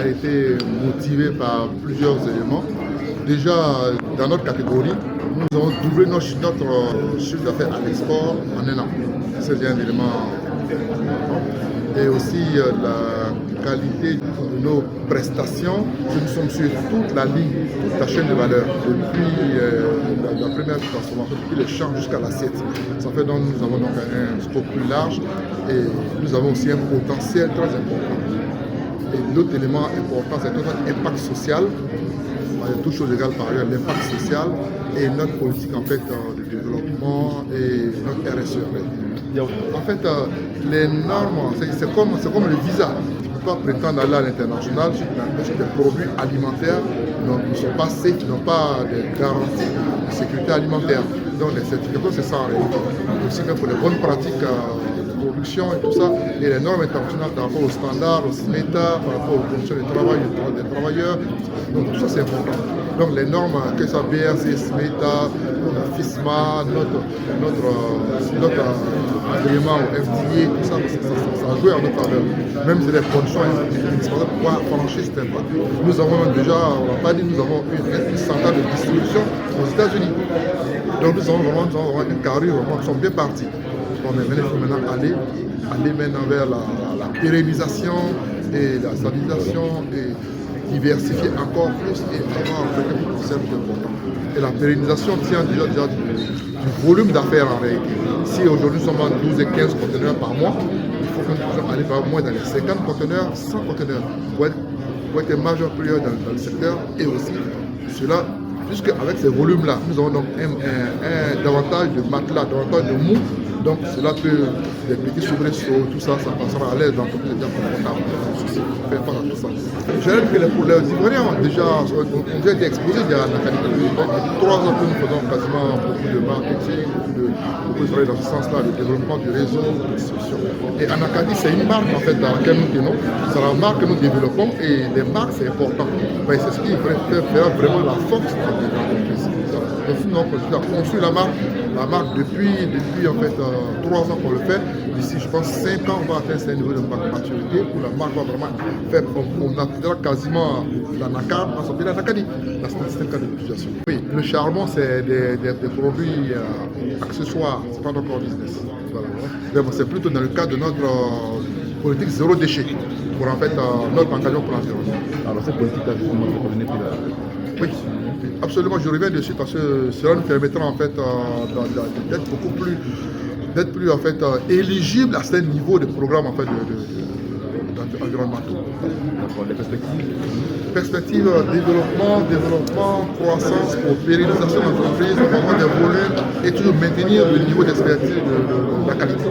a été motivé par plusieurs éléments. Déjà, dans notre catégorie, nous avons doublé notre chiffre d'affaires à l'export en un an. C'est un élément important. Et aussi la qualité de nos prestations. Nous sommes sur toute la ligne, toute la chaîne de valeur, depuis la première transformation, depuis les champs jusqu'à l'assiette. Ça fait donc nous avons donc un scope plus large et nous avons aussi un potentiel très important. Et l'autre élément important, c'est notre impact social. Il y a toutes choses égales par ailleurs, l'impact social et notre politique en fait de développement et notre RSE. En fait, les normes, c'est comme le visa. Tu ne peux pas prétendre aller à l'international sur des produits alimentaires qui ne sont pas safe, qui n'ont pas de garantie de sécurité alimentaire. Donc les certifications, c'est ça en réalité. Aussi même pour les bonnes pratiques de production et tout ça, et les normes internationales par rapport aux standards, aux SMETA, par rapport aux conditions de travail des travailleurs. Donc tout ça c'est important. Donc les normes, que ce soit BRC, SMETA, FISMA, notre agrément au FDA, tout ça, ça a joué en notre faveur. Même si les conditions indispensables pour pouvoir franchir cette époque. Nous avons déjà, on n'a pas dit, nous avons une centrale de distribution aux États-Unis. Donc nous avons vraiment une carrure qui sont bien partis. Bon, mais il faut maintenant aller maintenant vers la pérennisation et la stabilisation et diversifier encore plus et avoir un concept important. Et la pérennisation tient déjà du volume d'affaires en réalité. Si aujourd'hui nous sommes en 12 et 15 conteneurs par mois, il faut que nous puissions aller par moins dans les 50 conteneurs, 100 conteneurs pour être majeur player dans le secteur et aussi cela, puisque avec ces volumes-là, nous avons donc davantage de matelas, davantage de mou. Donc cela peut, des petits soubresauts, tout ça, ça passera à l'aise dans toutes les gens confortables. Faire face à tout ça. Je dirais que les Ivoiriens ont déjà été exposés il y a depuis 3 ans que nous faisons quasiment beaucoup de marketing, beaucoup de travail dans ce sens-là, le développement du réseau de distribution. Et Anacadi, c'est une marque en fait dans laquelle nous tenons. C'est la marque que nous développons et les marques c'est important. Mais c'est ce qui fait vraiment la force de l'entreprise. Donc nous avons conçu la marque depuis en fait 3 ans qu'on le fait. D'ici je pense 5 ans on va atteindre ce niveau de maturité où la marque va vraiment faire, on atteindra quasiment la NACAR, on s'appelle la NACADI, la système d'utilisation. Oui, le charbon c'est des produits accessoires, c'est pas notre business. Voilà. C'est plutôt dans le cadre de notre politique zéro déchet pour en fait notre engagement pour l'environnement. Alors cette politique-là justement, vous revenez plus là. Oui, absolument, je reviens dessus parce que cela nous permettra en fait d'être beaucoup plus, en fait éligible à ce niveau de programme en fait environnementaux. D'accord, les perspectives. Perspective, développement, croissance, pour pérennisation de l'entreprise, augmentation des volumes et toujours maintenir le niveau d'expertise de la qualité.